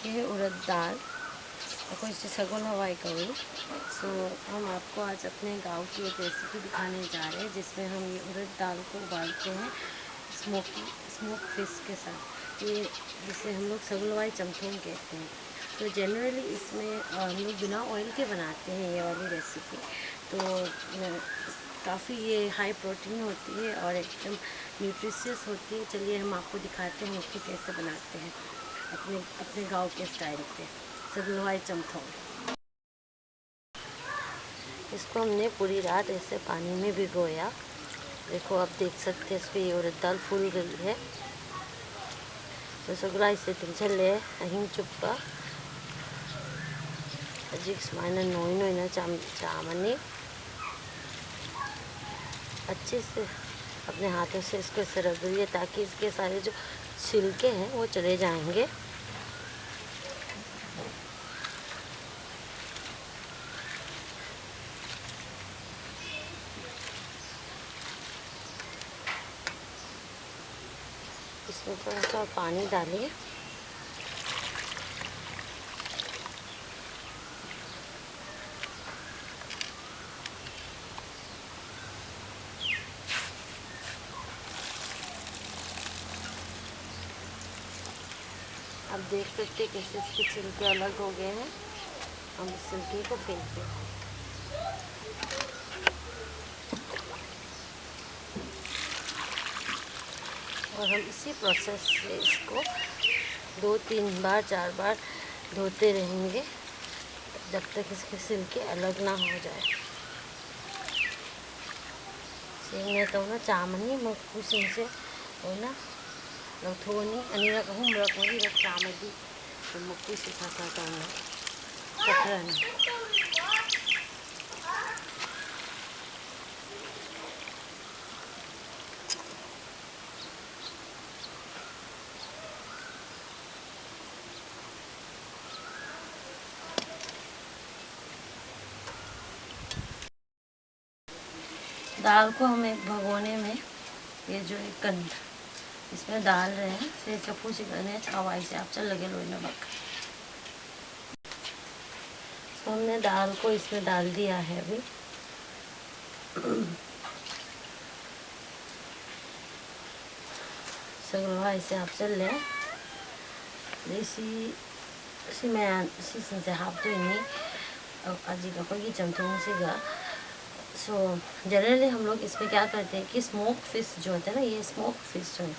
है उड़द दाल, कोई सगोल हवाई करी। सो हम आपको आज अपने गांव की एक रेसिपी दिखाने जा रहे हैं जिसमें हम ये उड़द दाल को उबालते हैं स्मोक फिश के साथ, ये जिसे हम लोग सगोल हवाई चमथोंग कहते हैं। तो जनरली इसमें हम लोग बिना ऑयल के बनाते हैं ये वाली रेसिपी। तो काफ़ी ये हाई प्रोटीन होती है और एकदम न्यूट्रिशियस होती है। चलिए हम आपको दिखाते हैं इसको कैसे बनाते हैं अपने अपने गांव के स्टाइल पे, सगोल हवाई चमथोंग। इसको हमने पूरी रात ऐसे पानी में भिगोया। देखो आप देख सकते हैं इसको, ये उड़द दाल फूल गई है। तो सगोल हवाई से तिंचले अहिंग चुप्पा अजिक स्माइना नोई नोइना चामनी अच्छे से अपने हाथों से इसको ऐसे रगड़िए ताकि इसके सारे जो छिलके हैं वो चले जाएंगे। इसमें थोड़ा सा पानी डालिए। आप देख सकते हैं कैसे इसके छिलके अलग हो गए हैं। हम इस छिलके को फेंकते हैं। और हम इसी प्रोसेस से इसको 2-3 बार 4 बार धोते रहेंगे जब तक इसके छिलके अलग ना हो जाए। सेंगे तो ना चामनी मक्कू से ना लौथोनी अनिरक अहुमरक मरीरक चामदी तो मक्कू से खाता ना चक्रण। दाल को हम एक भगोने में ये जो एक कंड इसमें डाल रहे हैं से चप्पू से करने छावाई से आप चल लगे लोई नमक। तो हमने दाल को इसमें डाल दिया है अभी। सगोल हवाई से आप चल लें सी मैं से हाफ तो नहीं अजी का कोई चमथोंग से गा। सो जनरली हम लोग इसमें क्या करते हैं कि स्मोक फिश जो होता है ना, ये स्मोक फिश जो है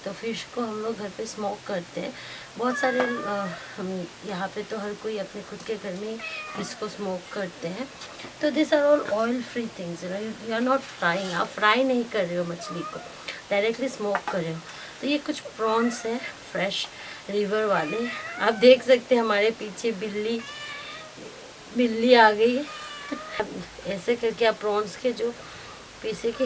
तो फिश को हम लोग घर पे स्मोक करते हैं। बहुत सारे हम यहाँ पे तो हर कोई अपने खुद के घर में फिश को स्मोक करते हैं। तो this are all oil free things, you are not frying. आप फ्राई नहीं कर रहे हो मछली को, डायरेक्टली स्मोक कर रहे हो। तो ये कुछ प्रॉन्स हैं फ्रेश रिवर वाले। आप देख सकते हैं हमारे पीछे बिल्ली आ गई है। ऐसे करके आप प्रॉन्स के जो पीछे के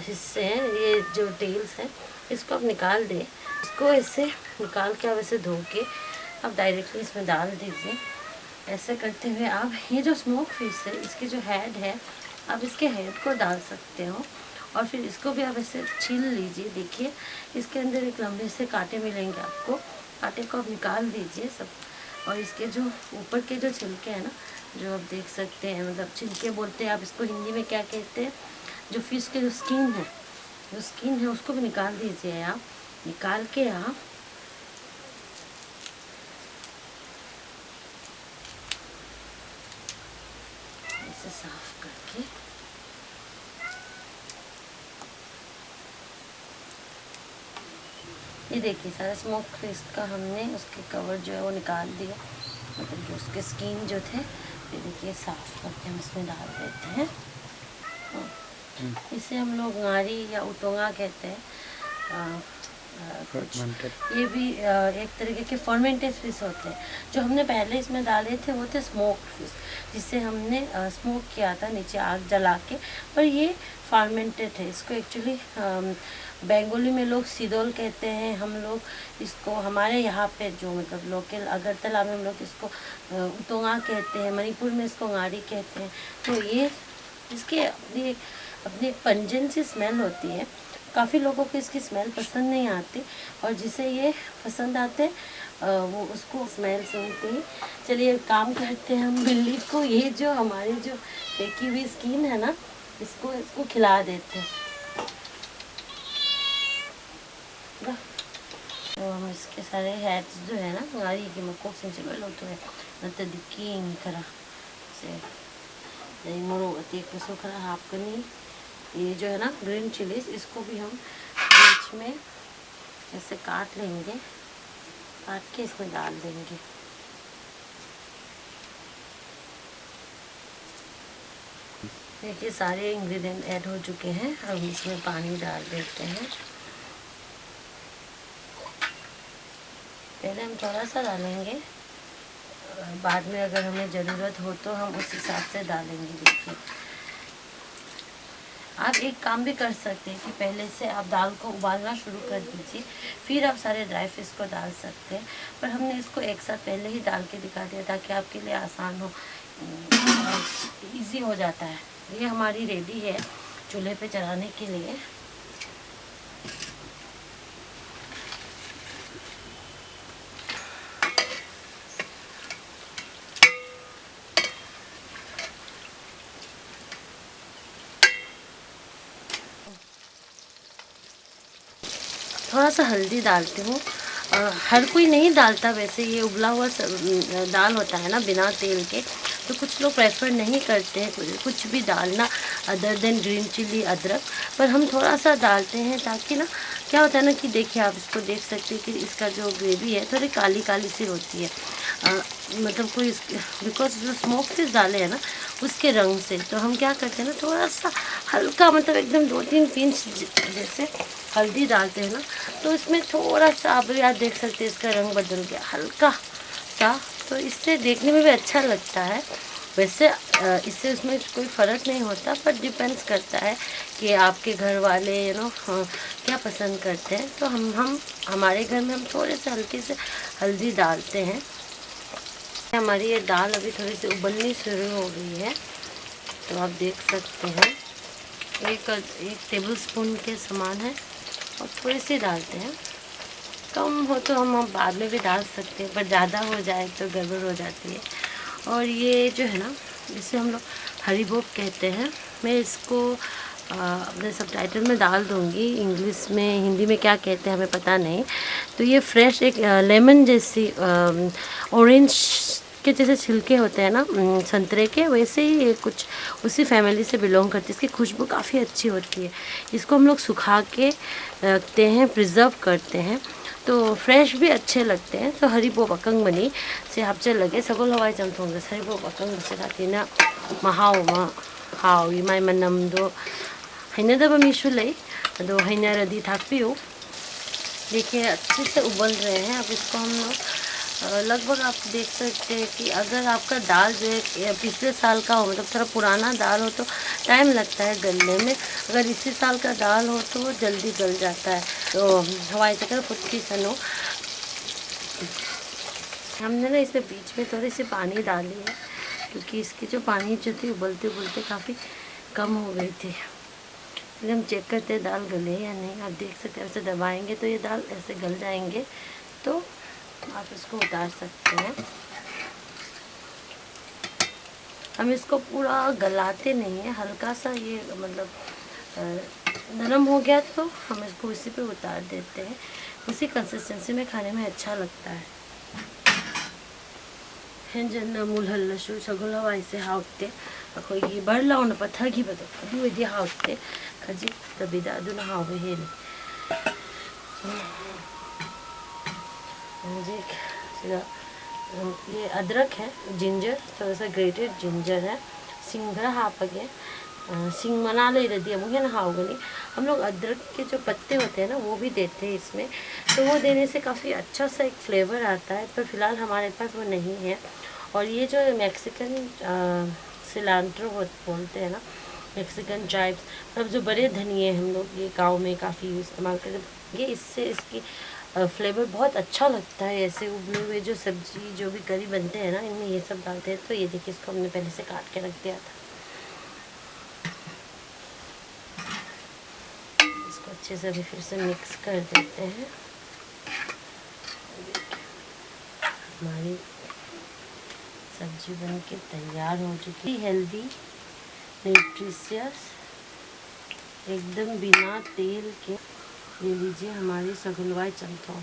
हिस्से हैं, ये जो टेल्स हैं, इसको आप निकाल दें। इसको ऐसे निकाल के आप ऐसे धो के आप डायरेक्टली इसमें डाल दीजिए। ऐसे करते हुए आप ये जो स्मोक फिश है इसकी जो हेड है आप इसके हेड को डाल सकते हो और फिर इसको भी आप ऐसे छील लीजिए। देखिए इसके अंदर एक लंबे से कांटे मिलेंगे आपको, कांटे को आप निकाल दीजिए सब। और इसके जो ऊपर के जो छिलके हैं ना, जो आप देख सकते हैं, मतलब छिलके बोलते हैं आप इसको हिंदी में क्या कहते हैं, जो फिश के जो स्किन है उसको भी निकाल दीजिए। आप निकाल के आप इसे साफ करके ये देखिए सारा स्मोक फिश का हमने उसके कवर जो है वो निकाल दिया, मतलब जो उसके स्किन जो थे। ये देखिए साफ करके हम इसमें डाल देते हैं। इसे हम लोग नारी या उतोंगा कहते हैं। ये भी एक तरीके के फर्मेंटेड फिश होते हैं। जो हमने पहले इसमें डाले थे वो थे स्मोक फिश, जिसे हमने स्मोक किया था नीचे आग जला के, पर ये फर्मेंटेड है। इसको एक्चुअली बंगाली में लोग सिदोल कहते हैं। हम लोग इसको हमारे यहाँ पे जो मतलब लोकल अगरतला में हम लोग इसको उतोंगा कहते हैं, मणिपुर में इसको नारी कहते हैं। तो ये इसके अपनी एक पंजेंट सी स्मेल होती है। काफ़ी लोगों को इसकी स्मेल पसंद नहीं आती, और जिसे ये पसंद आते वो उसको स्मेल सुनते ही। चलिए काम करते हैं हम बिल्ली को, ये जो हमारी जो फेंकी हुई स्किन है ना, इसको खिला देते हैं। तो हम इसके सारे हेड्स जो है ना ngaरी की मकोक सिंचलो लो तो है नत दिकिंग करा से नहीं मोरो अति कुछ करा हाफ करनी। ये जो है ना ग्रीन चिलीज, इसको भी हम बीच में ऐसे काट लेंगे, काट के इसमें डाल देंगे। देखिए सारे इंग्रेडिएंट ऐड हो चुके हैं, अब इसमें पानी डाल देते हैं। पहले हम थोड़ा सा डालेंगे, बाद में अगर हमें ज़रूरत हो तो हम उस हिसाब से डालेंगे। देखिए आप एक काम भी कर सकते हैं कि पहले से आप दाल को उबालना शुरू कर दीजिए, फिर आप सारे ड्राई फिश को डाल सकते हैं। पर हमने इसको एक साथ पहले ही डाल के दिखा दिया ताकि आपके लिए आसान हो, इजी हो जाता है। ये हमारी रेडी है चूल्हे पे चढ़ाने के लिए। थोड़ा सा हल्दी डालती हूँ, हर कोई नहीं डालता वैसे, ये उबला हुआ दाल होता है ना बिना तेल के, तो कुछ लोग प्रेफर नहीं करते हैं कुछ भी डालना अदर देन ग्रीन चिली अदरक, पर हम थोड़ा सा डालते हैं ताकि ना क्या होता है ना कि देखिए आप इसको देख सकते हैं कि इसका जो ग्रेवी है थोड़ी काली काली सी होती है, मतलब कोई बिकॉज जो स्मोक फिश डाले हैं ना उसके रंग से, तो हम क्या करते हैं ना थोड़ा सा हल्का मतलब एकदम 2-3 पिंच जैसे हल्दी डालते हैं ना, तो इसमें थोड़ा सा आप याद देख सकते हैं इसका रंग बदल गया हल्का सा, तो इससे देखने में भी अच्छा लगता है। वैसे इससे उसमें कोई फ़र्क नहीं होता, पर डिपेंड्स करता है कि आपके घर वाले क्या पसंद करते हैं। तो हम हमारे घर में हम थोड़े से हल्के से हल्दी डालते हैं। हमारी ये दाल अभी थोड़ी सी उबलनी शुरू हो गई है, तो आप देख सकते हैं एक टेबल स्पून के समान है, और थोड़ी सी डालते हैं। कम हो तो हम बाद में भी डाल सकते हैं, पर ज़्यादा हो जाए तो गड़बड़ हो जाती है। और ये जो है ना इसे हम लोग हरी बोप कहते हैं। मैं इसको अपने सबटाइटल में डाल दूँगी, इंग्लिश में हिंदी में क्या कहते हैं हमें पता नहीं। तो ये फ्रेश एक लेमन जैसी ऑरेंज के जैसे छिलके होते हैं ना संतरे के, वैसे ही ये कुछ उसी फैमिली से बिलोंग करती है। इसकी खुशबू काफ़ी अच्छी होती है। इसको हम लोग सुखा के रखते हैं, प्रिजर्व करते हैं, तो फ्रेश भी अच्छे लगते हैं। तो हरिबोप अकंगबनी से 합쳐 लगे सगोल हवाई चमथोंदो हरिबोप अकंगबसे खातीना महाव मा हावी माई मनमदो हैनदबा मिसु लई, अदो हैनरदी थाकपियो। देखिए अच्छे से उबल रहे हैं। अब इसको हम लोग लगभग आप देख सकते हैं कि अगर आपका दाल जो है पिछले साल का हो, मतलब थोड़ा पुराना दाल हो तो टाइम लगता है गलने में, अगर इसी साल का दाल हो तो वो जल्दी गल जाता है। तो हवाई चक्कर फुटकी सनो हमने ना इसमें बीच में थोड़ी सी पानी डाली है, क्योंकि इसकी जो पानी जो थी उबलते उबलते काफ़ी कम हो गई थी। फिर हम चेक करते हैं दाल गले या नहीं। आप देख सकते हैं ऐसे दबाएंगे तो ये दाल ऐसे गल जाएंगे, तो आप इसको उतार सकते हैं। हम इसको पूरा गलाते नहीं है, हल्का सा ये मतलब नरम हो गया तो हम इसको इसी पे उतार देते हैं। उसी कंसिस्टेंसी में खाने में अच्छा लगता है। henjana mulhallashu sagol hawai se hawte akhoi barlauna pathagibado adu idi hawte khaji tabida aduna hawe hele मुझे ये अदरक है, जिंजर थोड़ा सा ग्रेटेड जिंजर है, सिंगरा हापगे सिंग मना ले रही मुझे ना हावगनी। हम लोग अदरक के जो पत्ते होते हैं ना वो भी देते हैं इसमें, तो वो देने से काफ़ी अच्छा सा एक फ्लेवर आता है, पर फिलहाल हमारे पास वो नहीं है। और ये जो मैक्सिकन सिलांट्रो बोलते हैं ना, मैक्सिकन ट्राइब्स, मतलब जो बड़े धनिए हम लोग ये गांव में काफ़ी इस्तेमाल करते हैं, ये इससे इसकी फ्लेवर बहुत अच्छा लगता है। ऐसे उबले हुए जो सब्जी जो भी करी बनते हैं ना इनमें ये सब डालते हैं। तो ये देखिए इसको हमने पहले से काट के रख दिया था, इसको अच्छे अच्छे से अभी फिर से मिक्स कर देते हैं। हमारी सब्जी बनके तैयार हो चुकी है। हेल्दी, न्यूट्रिशियस, एकदम बिना तेल के। ले लीजिए हमारी सगुलवाई चमथों।